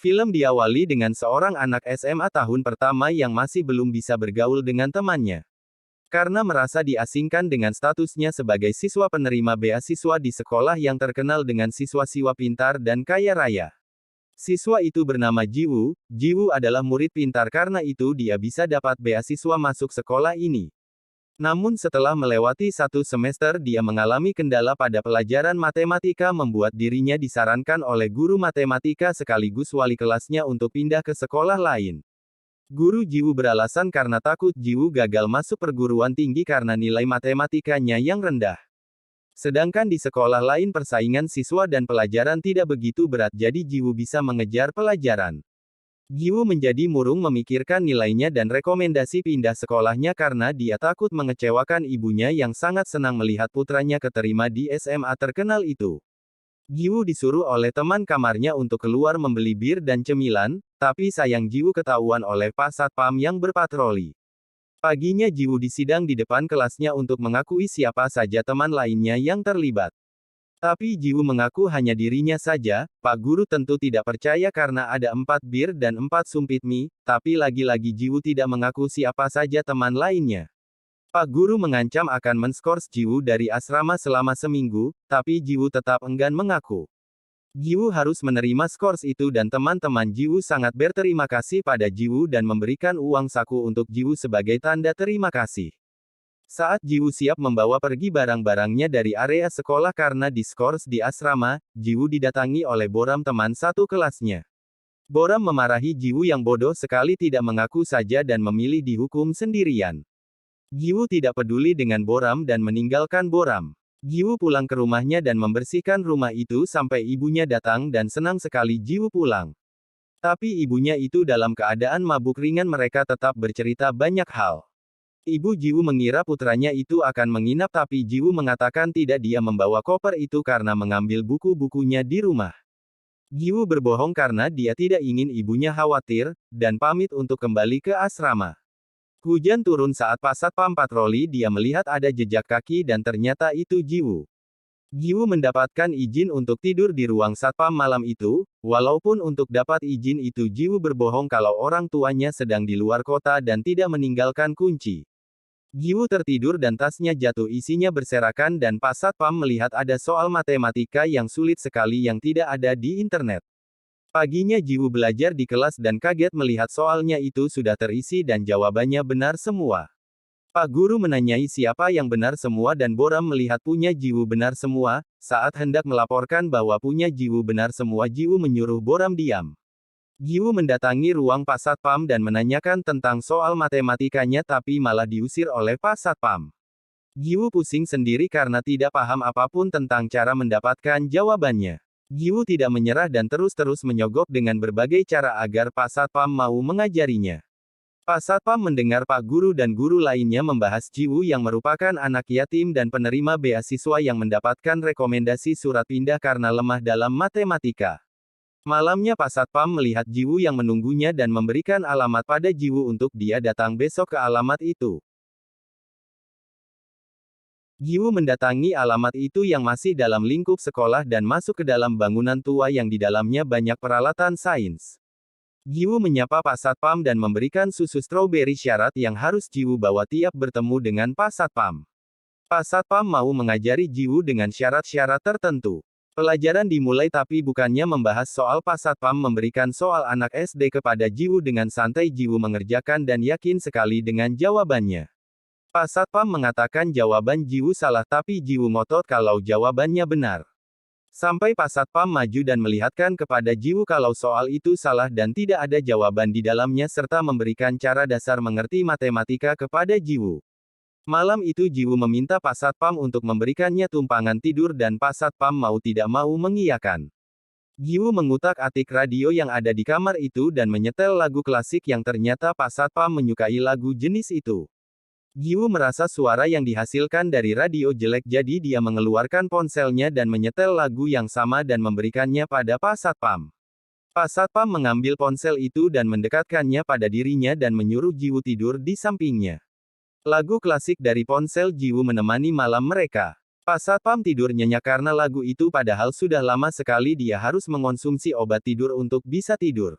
Film diawali dengan seorang anak SMA tahun pertama yang masih belum bisa bergaul dengan temannya. Karena merasa diasingkan dengan statusnya sebagai siswa penerima beasiswa di sekolah yang terkenal dengan siswa-siswa pintar dan kaya raya. Siswa itu bernama Jiwoo. Jiwoo adalah murid pintar karena itu dia bisa dapat beasiswa masuk sekolah ini. Namun setelah melewati satu semester dia mengalami kendala pada pelajaran matematika membuat dirinya disarankan oleh guru matematika sekaligus wali kelasnya untuk pindah ke sekolah lain. Guru Jiwoo beralasan karena takut Jiwoo gagal masuk perguruan tinggi karena nilai matematikanya yang rendah. Sedangkan di sekolah lain persaingan siswa dan pelajaran tidak begitu berat jadi Jiwoo bisa mengejar pelajaran. Jiwoo menjadi murung memikirkan nilainya dan rekomendasi pindah sekolahnya karena dia takut mengecewakan ibunya yang sangat senang melihat putranya keterima di SMA terkenal itu. Jiwoo disuruh oleh teman kamarnya untuk keluar membeli bir dan cemilan, tapi sayang Jiwoo ketahuan oleh Pak Satpam yang berpatroli. Paginya Jiwoo disidang di depan kelasnya untuk mengakui siapa saja teman lainnya yang terlibat. Tapi Jiwoo mengaku hanya dirinya saja. Pak Guru tentu tidak percaya karena ada 4 bir dan 4 sumpit mie, tapi lagi-lagi Jiwoo tidak mengaku siapa saja teman lainnya. Pak Guru mengancam akan menskors Jiwoo dari asrama selama seminggu, tapi Jiwoo tetap enggan mengaku. Jiwoo harus menerima skors itu dan teman-teman Jiwoo sangat berterima kasih pada Jiwoo dan memberikan uang saku untuk Jiwoo sebagai tanda terima kasih. Saat Jiwoo siap membawa pergi barang-barangnya dari area sekolah karena diskors di asrama, Jiwoo didatangi oleh Boram teman satu kelasnya. Boram memarahi Jiwoo yang bodoh sekali tidak mengaku saja dan memilih dihukum sendirian. Jiwoo tidak peduli dengan Boram dan meninggalkan Boram. Jiwoo pulang ke rumahnya dan membersihkan rumah itu sampai ibunya datang dan senang sekali Jiwoo pulang. Tapi ibunya itu dalam keadaan mabuk ringan mereka tetap bercerita banyak hal. Ibu Jiwoo mengira putranya itu akan menginap tapi Jiwoo mengatakan tidak dia membawa koper itu karena mengambil buku-bukunya di rumah. Jiwoo berbohong karena dia tidak ingin ibunya khawatir, dan pamit untuk kembali ke asrama. Hujan turun saat Pak Satpam patroli dia melihat ada jejak kaki dan ternyata itu Jiwoo. Jiwoo mendapatkan izin untuk tidur di ruang Satpam malam itu, walaupun untuk dapat izin itu Jiwoo berbohong kalau orang tuanya sedang di luar kota dan tidak meninggalkan kunci. Jiwoo tertidur dan tasnya jatuh isinya berserakan dan Pak Satpam melihat ada soal matematika yang sulit sekali yang tidak ada di internet. Paginya Jiwoo belajar di kelas dan kaget melihat soalnya itu sudah terisi dan jawabannya benar semua. Pak Guru menanyai siapa yang benar semua dan Boram melihat punya Jiwoo benar semua. Saat hendak melaporkan bahwa punya Jiwoo benar semua Jiwoo menyuruh Boram diam. Jiwoo mendatangi ruang Pak Satpam dan menanyakan tentang soal matematikanya tapi malah diusir oleh Pak Satpam. Jiwoo pusing sendiri karena tidak paham apapun tentang cara mendapatkan jawabannya. Jiwoo tidak menyerah dan terus-terus menyogok dengan berbagai cara agar Pak Satpam mau mengajarinya. Pak Satpam mendengar Pak Guru dan guru lainnya membahas Jiwoo yang merupakan anak yatim dan penerima beasiswa yang mendapatkan rekomendasi surat pindah karena lemah dalam matematika. Malamnya Pak Satpam melihat Jiwoo yang menunggunya dan memberikan alamat pada Jiwoo untuk dia datang besok ke alamat itu. Jiwoo mendatangi alamat itu yang masih dalam lingkup sekolah dan masuk ke dalam bangunan tua yang di dalamnya banyak peralatan sains. Jiwoo menyapa Pak Satpam dan memberikan susu stroberi syarat yang harus Jiwoo bawa tiap bertemu dengan Pak Satpam. Pak Satpam mau mengajari Jiwoo dengan syarat-syarat tertentu. Pelajaran dimulai tapi bukannya membahas soal Pak Satpam memberikan soal anak SD kepada Jiwoo dengan santai Jiwoo mengerjakan dan yakin sekali dengan jawabannya. Pak Satpam mengatakan jawaban Jiwoo salah tapi Jiwoo ngotot kalau jawabannya benar. Sampai Pak Satpam maju dan melihatkan kepada Jiwoo kalau soal itu salah dan tidak ada jawaban di dalamnya serta memberikan cara dasar mengerti matematika kepada Jiwoo. Malam itu Jiwoo meminta Pak Satpam untuk memberikannya tumpangan tidur dan Pak Satpam mau tidak mau mengiyakan. Jiwoo mengutak-atik radio yang ada di kamar itu dan menyetel lagu klasik yang ternyata Pak Satpam menyukai lagu jenis itu. Jiwoo merasa suara yang dihasilkan dari radio jelek jadi dia mengeluarkan ponselnya dan menyetel lagu yang sama dan memberikannya pada Pak Satpam. Pak Satpam mengambil ponsel itu dan mendekatkannya pada dirinya dan menyuruh Jiwoo tidur di sampingnya. Lagu klasik dari ponsel Jiwoo menemani malam mereka. Pak Satpam tidur nyenyak karena lagu itu padahal sudah lama sekali dia harus mengonsumsi obat tidur untuk bisa tidur.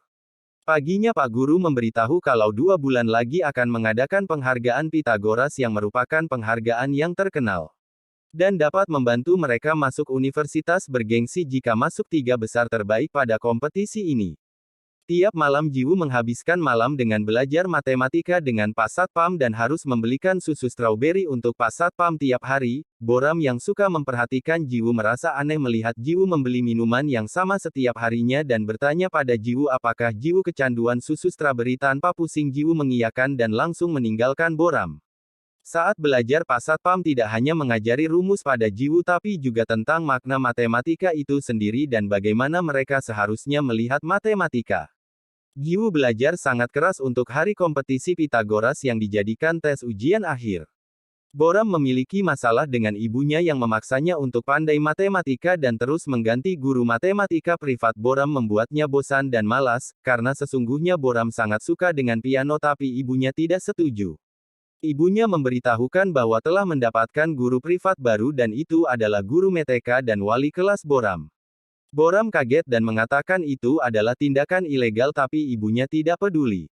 Paginya Pak Guru memberitahu kalau 2 bulan lagi akan mengadakan penghargaan Pitagoras yang merupakan penghargaan yang terkenal. Dan dapat membantu mereka masuk universitas bergengsi jika masuk 3 besar terbaik pada kompetisi ini. Tiap malam Jiwoo menghabiskan malam dengan belajar matematika dengan Pak Satpam dan harus membelikan susu strawberry untuk Pak Satpam tiap hari. Boram yang suka memperhatikan Jiwoo merasa aneh melihat Jiwoo membeli minuman yang sama setiap harinya dan bertanya pada Jiwoo apakah Jiwoo kecanduan susu strawberry. Tanpa pusing Jiwoo mengiyakan dan langsung meninggalkan Boram. Saat belajar Pak Satpam tidak hanya mengajari rumus pada Jiwoo tapi juga tentang makna matematika itu sendiri dan bagaimana mereka seharusnya melihat matematika. Jiwoo belajar sangat keras untuk hari kompetisi Pitagoras yang dijadikan tes ujian akhir. Boram memiliki masalah dengan ibunya yang memaksanya untuk pandai matematika dan terus mengganti guru matematika privat. Boram membuatnya bosan dan malas, karena sesungguhnya Boram sangat suka dengan piano tapi ibunya tidak setuju. Ibunya memberitahukan bahwa telah mendapatkan guru privat baru dan itu adalah guru METK dan wali kelas Boram. Boram kaget dan mengatakan itu adalah tindakan ilegal tapi ibunya tidak peduli.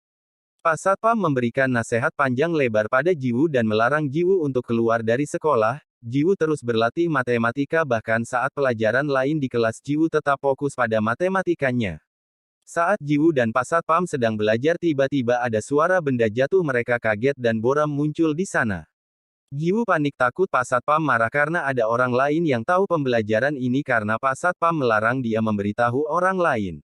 Pak Satpam memberikan nasihat panjang lebar pada Jiwoo dan melarang Jiwoo untuk keluar dari sekolah. Jiwoo terus berlatih matematika bahkan saat pelajaran lain di kelas Jiwoo tetap fokus pada matematikanya. Saat Jiwoo dan Pak Satpam sedang belajar tiba-tiba ada suara benda jatuh mereka kaget dan Boram muncul di sana. Jiwoo panik takut Pak Satpam marah karena ada orang lain yang tahu pembelajaran ini karena Pak Satpam melarang dia memberitahu orang lain.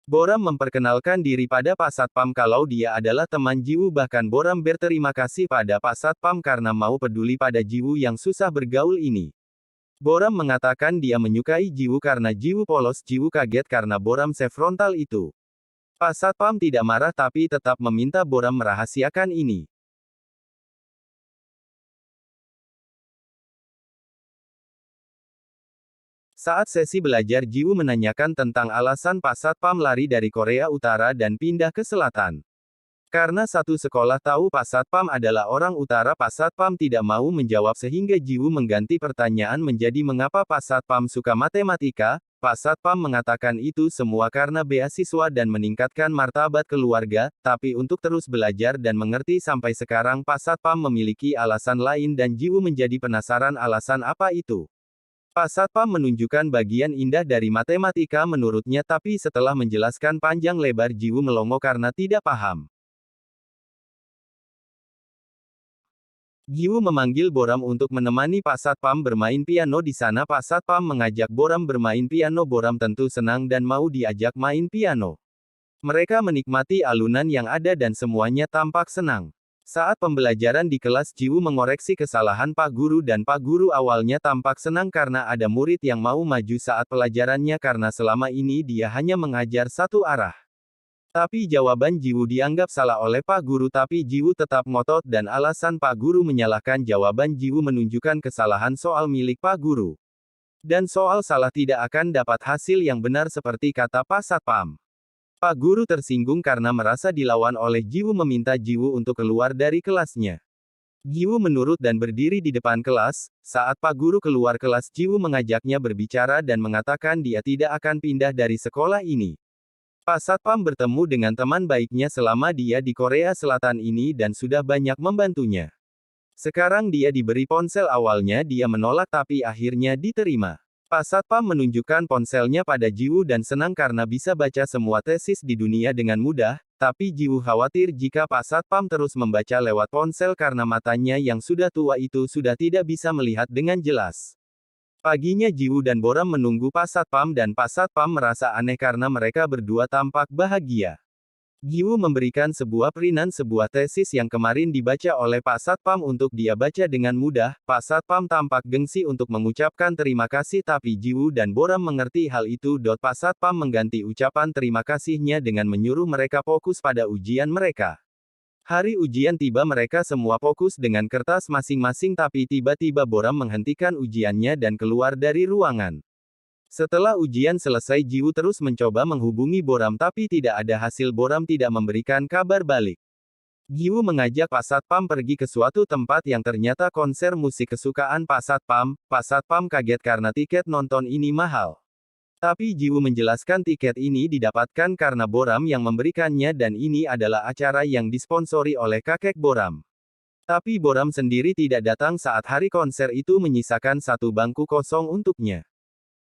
Boram memperkenalkan diri pada Pak Satpam kalau dia adalah teman Jiwoo bahkan Boram berterima kasih pada Pak Satpam karena mau peduli pada Jiwoo yang susah bergaul ini. Boram mengatakan dia menyukai Jiwoo karena Jiwoo polos. Jiwoo kaget karena Boram sefrontal itu. Pak Satpam tidak marah tapi tetap meminta Boram merahasiakan ini. Saat sesi belajar Jiwoo menanyakan tentang alasan Pak Satpam lari dari Korea Utara dan pindah ke Selatan. Karena satu sekolah tahu Pak Satpam adalah orang utara Pak Satpam tidak mau menjawab sehingga Jiwoo mengganti pertanyaan menjadi mengapa Pak Satpam suka matematika. Pak Satpam mengatakan itu semua karena beasiswa dan meningkatkan martabat keluarga, tapi untuk terus belajar dan mengerti sampai sekarang Pak Satpam memiliki alasan lain dan Jiwoo menjadi penasaran alasan apa itu. Pak Satpam menunjukkan bagian indah dari matematika menurutnya tapi setelah menjelaskan panjang lebar Jiwoo melongo karena tidak paham. Jiwoo memanggil Boram untuk menemani Pak Satpam bermain piano di sana. Pak Satpam mengajak Boram bermain piano. Boram tentu senang dan mau diajak main piano. Mereka menikmati alunan yang ada dan semuanya tampak senang. Saat pembelajaran di kelas Jiwoo mengoreksi kesalahan Pak Guru dan Pak Guru awalnya tampak senang karena ada murid yang mau maju saat pelajarannya karena selama ini dia hanya mengajar satu arah. Tapi jawaban Jiwoo dianggap salah oleh Pak Guru tapi Jiwoo tetap ngotot dan alasan Pak Guru menyalahkan jawaban Jiwoo menunjukkan kesalahan soal milik Pak Guru. Dan soal salah tidak akan dapat hasil yang benar seperti kata Pak Satpam. Pak Guru tersinggung karena merasa dilawan oleh Jiwoo meminta Jiwoo untuk keluar dari kelasnya. Jiwoo menurut dan berdiri di depan kelas. Saat Pak Guru keluar kelas Jiwoo mengajaknya berbicara dan mengatakan dia tidak akan pindah dari sekolah ini. Pak Satpam bertemu dengan teman baiknya selama dia di Korea Selatan ini dan sudah banyak membantunya. Sekarang dia diberi ponsel awalnya dia menolak tapi akhirnya diterima. Pak Satpam menunjukkan ponselnya pada Jiwoo dan senang karena bisa baca semua tesis di dunia dengan mudah, tapi Jiwoo khawatir jika Pak Satpam terus membaca lewat ponsel karena matanya yang sudah tua itu sudah tidak bisa melihat dengan jelas. Paginya Jiwoo dan Boram menunggu Pak Satpam dan Pak Satpam merasa aneh karena mereka berdua tampak bahagia. Jiwoo memberikan sebuah perinan sebuah tesis yang kemarin dibaca oleh Pak Satpam untuk dia baca dengan mudah. Pak Satpam tampak gengsi untuk mengucapkan terima kasih tapi Jiwoo dan Boram mengerti hal itu. Pak Satpam mengganti ucapan terima kasihnya dengan menyuruh mereka fokus pada ujian mereka. Hari ujian tiba mereka semua fokus dengan kertas masing-masing tapi tiba-tiba Boram menghentikan ujiannya dan keluar dari ruangan. Setelah ujian selesai Jiwoo terus mencoba menghubungi Boram tapi tidak ada hasil. Boram tidak memberikan kabar balik. Jiwoo mengajak Pak Satpam pergi ke suatu tempat yang ternyata konser musik kesukaan Pak Satpam. Pak Satpam kaget karena tiket nonton ini mahal. Tapi Jiwoo menjelaskan tiket ini didapatkan karena Boram yang memberikannya dan ini adalah acara yang disponsori oleh kakek Boram. Tapi Boram sendiri tidak datang saat hari konser itu menyisakan satu bangku kosong untuknya.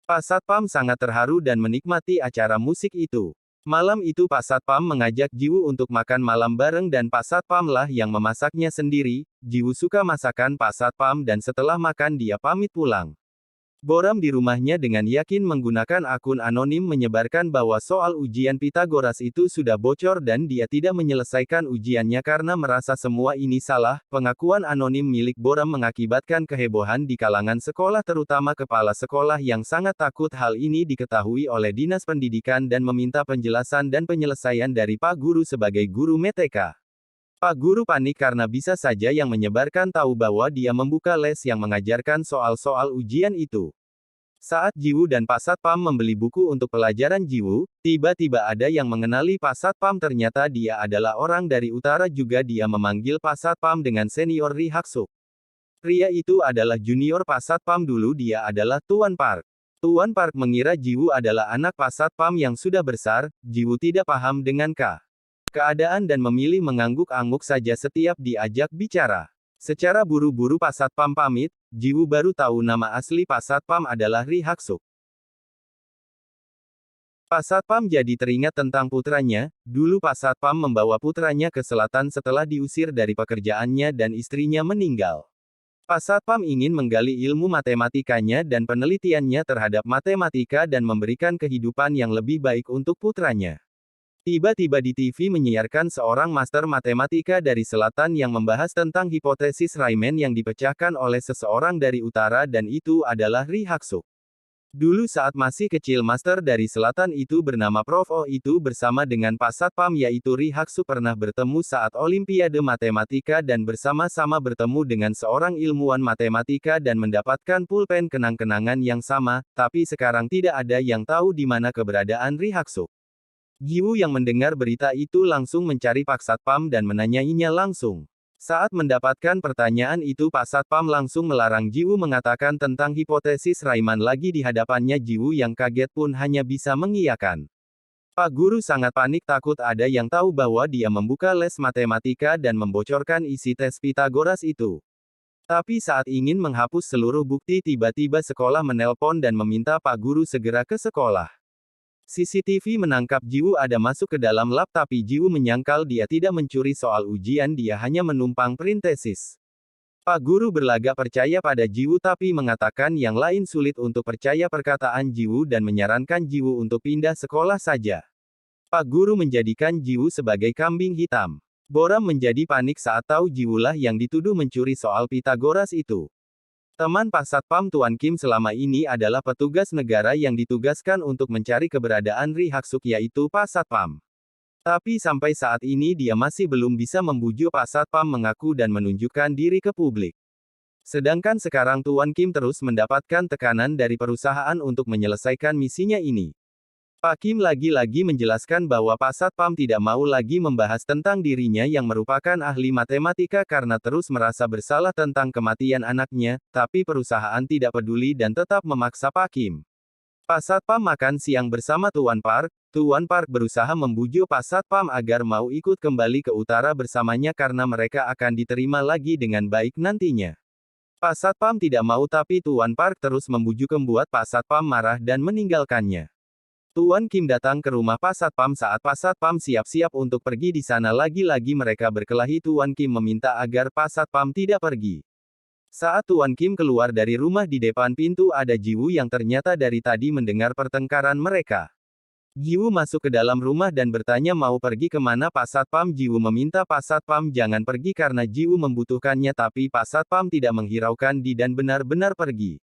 Pak Satpam sangat terharu dan menikmati acara musik itu. Malam itu Pak Satpam mengajak Jiwoo untuk makan malam bareng dan Pak Satpam lah yang memasaknya sendiri. Jiwoo suka masakan Pak Satpam dan setelah makan dia pamit pulang. Boram di rumahnya dengan yakin menggunakan akun anonim menyebarkan bahwa soal ujian Pitagoras itu sudah bocor dan dia tidak menyelesaikan ujiannya karena merasa semua ini salah. Pengakuan anonim milik Boram mengakibatkan kehebohan di kalangan sekolah terutama kepala sekolah yang sangat takut hal ini diketahui oleh Dinas Pendidikan dan meminta penjelasan dan penyelesaian dari Pak Guru sebagai guru METK. Pak Guru panik karena bisa saja yang menyebarkan tahu bahwa dia membuka les yang mengajarkan soal-soal ujian itu. Saat Jiwoo dan Pak Satpam membeli buku untuk pelajaran Jiwoo, tiba-tiba ada yang mengenali Pak Satpam ternyata dia adalah orang dari utara juga dia memanggil Pak Satpam dengan senior Ri Haksuk. Pria itu adalah junior Pak Satpam dulu dia adalah Tuan Park. Tuan Park mengira Jiwoo adalah anak Pak Satpam yang sudah besar, Jiwoo tidak paham dengan keadaan dan memilih mengangguk-angguk saja setiap diajak bicara. Secara buru-buru Pak Satpam pamit, Jiwoo baru tahu nama asli Pak Satpam adalah Ri Haksuk. Pak Satpam jadi teringat tentang putranya, dulu Pak Satpam membawa putranya ke selatan setelah diusir dari pekerjaannya dan istrinya meninggal. Pak Satpam ingin menggali ilmu matematikanya dan penelitiannya terhadap matematika dan memberikan kehidupan yang lebih baik untuk putranya. Tiba-tiba di TV menyiarkan seorang master matematika dari selatan yang membahas tentang hipotesis Riemann yang dipecahkan oleh seseorang dari utara dan itu adalah Ri Haksuk. Dulu saat masih kecil master dari selatan itu bernama Prof. O itu bersama dengan Pak Satpam yaitu Ri Haksuk pernah bertemu saat Olimpiade Matematika dan bersama-sama bertemu dengan seorang ilmuwan matematika dan mendapatkan pulpen kenang-kenangan yang sama, tapi sekarang tidak ada yang tahu di mana keberadaan Ri Haksuk. Jiwoo yang mendengar berita itu langsung mencari Pak Satpam dan menanyainya langsung. Saat mendapatkan pertanyaan itu Pak Satpam langsung melarang Jiwoo mengatakan tentang hipotesis Riemann lagi di hadapannya Jiwoo yang kaget pun hanya bisa mengiyakan. Pak Guru sangat panik takut ada yang tahu bahwa dia membuka les matematika dan membocorkan isi tes Pitagoras itu. Tapi saat ingin menghapus seluruh bukti tiba-tiba sekolah menelpon dan meminta Pak Guru segera ke sekolah. CCTV menangkap Jiwoo ada masuk ke dalam lab tapi Jiwoo menyangkal dia tidak mencuri soal ujian dia hanya menumpang print tesis. Pak Guru berlagak percaya pada Jiwoo tapi mengatakan yang lain sulit untuk percaya perkataan Jiwoo dan menyarankan Jiwoo untuk pindah sekolah saja. Pak Guru menjadikan Jiwoo sebagai kambing hitam. Boram menjadi panik saat tahu Jiwoo lah yang dituduh mencuri soal Pitagoras itu. Teman Pak Satpam Tuan Kim selama ini adalah petugas negara yang ditugaskan untuk mencari keberadaan Ri Haksuk yaitu Pak Satpam. Tapi sampai saat ini dia masih belum bisa membujuk Pak Satpam mengaku dan menunjukkan diri ke publik. Sedangkan sekarang Tuan Kim terus mendapatkan tekanan dari perusahaan untuk menyelesaikan misinya ini. Pak Kim lagi-lagi menjelaskan bahwa Pak Satpam tidak mau lagi membahas tentang dirinya yang merupakan ahli matematika karena terus merasa bersalah tentang kematian anaknya, tapi perusahaan tidak peduli dan tetap memaksa Pak Kim. Pak Satpam makan siang bersama Tuan Park. Tuan Park berusaha membujuk Pak Satpam agar mau ikut kembali ke utara bersamanya karena mereka akan diterima lagi dengan baik nantinya. Pak Satpam tidak mau tapi Tuan Park terus membujuk membuat Pak Satpam marah dan meninggalkannya. Tuan Kim datang ke rumah Pak Satpam saat Pak Satpam siap-siap untuk pergi di sana lagi-lagi mereka berkelahi Tuan Kim meminta agar Pak Satpam tidak pergi. Saat Tuan Kim keluar dari rumah di depan pintu ada Jiwoo yang ternyata dari tadi mendengar pertengkaran mereka. Jiwoo masuk ke dalam rumah dan bertanya mau pergi kemana Pak Satpam. Jiwoo meminta Pak Satpam jangan pergi karena Jiwoo membutuhkannya tapi Pak Satpam tidak menghiraukan dia dan benar-benar pergi.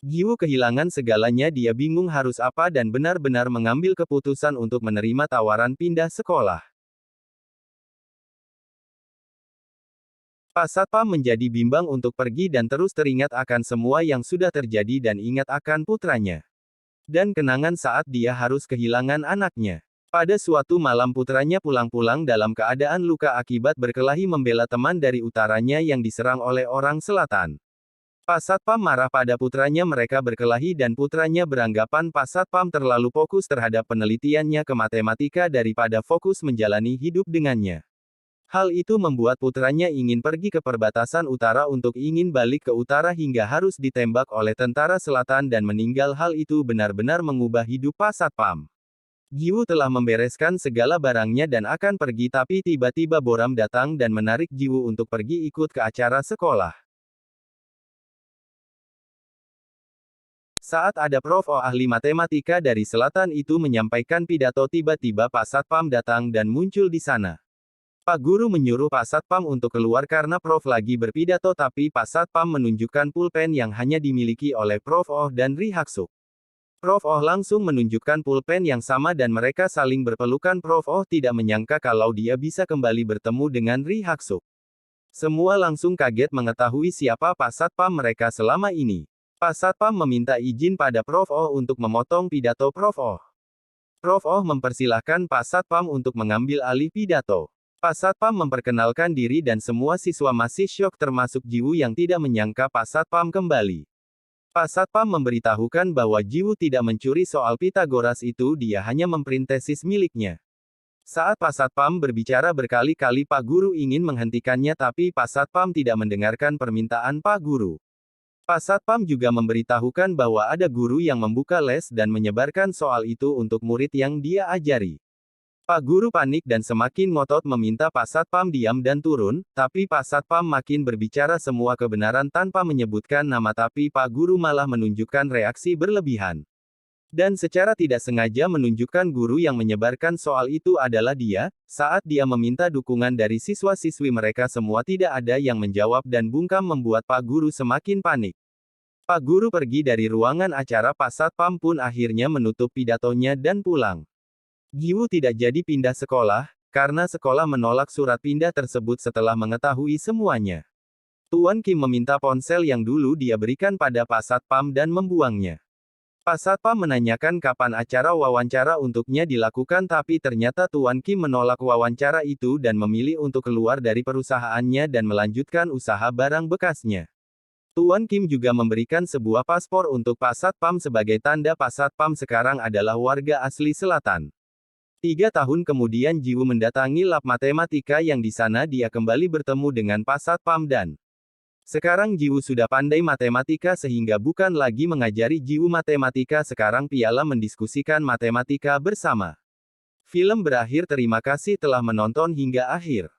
Jiwoo kehilangan segalanya dia bingung harus apa dan benar-benar mengambil keputusan untuk menerima tawaran pindah sekolah. Pak Satpam menjadi bimbang untuk pergi dan terus teringat akan semua yang sudah terjadi dan ingat akan putranya. Dan kenangan saat dia harus kehilangan anaknya. Pada suatu malam putranya pulang-pulang dalam keadaan luka akibat berkelahi membela teman dari utaranya yang diserang oleh orang selatan. Pak Satpam marah pada putranya, mereka berkelahi dan putranya beranggapan Pak Satpam terlalu fokus terhadap penelitiannya ke matematika daripada fokus menjalani hidup dengannya. Hal itu membuat putranya ingin pergi ke perbatasan utara untuk ingin balik ke utara hingga harus ditembak oleh tentara selatan dan meninggal. Hal itu benar-benar mengubah hidup Pak Satpam. Jiwoo telah membereskan segala barangnya dan akan pergi, tapi tiba-tiba Boram datang dan menarik Jiwoo untuk pergi ikut ke acara sekolah. Saat ada Prof. O ahli matematika dari selatan itu menyampaikan pidato, tiba-tiba Pak Satpam datang dan muncul di sana. Pak Guru menyuruh Pak Satpam untuk keluar karena Prof lagi berpidato, tapi Pak Satpam menunjukkan pulpen yang hanya dimiliki oleh Prof. Oh dan Ri Haksuk. Prof. Oh langsung menunjukkan pulpen yang sama dan mereka saling berpelukan. Prof. Oh tidak menyangka kalau dia bisa kembali bertemu dengan Ri Haksuk. Semua langsung kaget mengetahui siapa Pak Satpam mereka selama ini. Pak Satpam meminta izin pada Prof. Oh untuk memotong pidato Prof. Oh. Prof. Oh mempersilahkan Pak Satpam untuk mengambil alih pidato. Pak Satpam memperkenalkan diri dan semua siswa masih syok termasuk Jiwoo yang tidak menyangka Pak Satpam kembali. Pak Satpam memberitahukan bahwa Jiwoo tidak mencuri soal Pitagoras itu, dia hanya memprintesis miliknya. Saat Pak Satpam berbicara berkali-kali Pak Guru ingin menghentikannya, tapi Pak Satpam tidak mendengarkan permintaan Pak Guru. Pak Satpam juga memberitahukan bahwa ada guru yang membuka les dan menyebarkan soal itu untuk murid yang dia ajari. Pak Guru panik dan semakin ngotot meminta Pak Satpam diam dan turun, tapi Pak Satpam makin berbicara semua kebenaran tanpa menyebutkan nama, tapi Pak Guru malah menunjukkan reaksi berlebihan. Dan secara tidak sengaja menunjukkan guru yang menyebarkan soal itu adalah dia. Saat dia meminta dukungan dari siswa-siswi mereka semua tidak ada yang menjawab dan bungkam membuat Pak Guru semakin panik. Pak Guru pergi dari ruangan acara. Pak Satpam pun akhirnya menutup pidatonya dan pulang. Jiwoo tidak jadi pindah sekolah, karena sekolah menolak surat pindah tersebut setelah mengetahui semuanya. Tuan Kim meminta ponsel yang dulu dia berikan pada Pak Satpam dan membuangnya. Pak Satpam menanyakan kapan acara wawancara untuknya dilakukan, tapi ternyata Tuan Kim menolak wawancara itu dan memilih untuk keluar dari perusahaannya dan melanjutkan usaha barang bekasnya. Tuan Kim juga memberikan sebuah paspor untuk Pak Satpam sebagai tanda Pak Satpam sekarang adalah warga asli selatan. 3 tahun kemudian Jiwoo mendatangi lab matematika yang di sana dia kembali bertemu dengan Pak Satpam dan sekarang Jiwoo sudah pandai matematika sehingga bukan lagi mengajari Jiwoo matematika, sekarang piala mendiskusikan matematika bersama. Film berakhir, terima kasih telah menonton hingga akhir.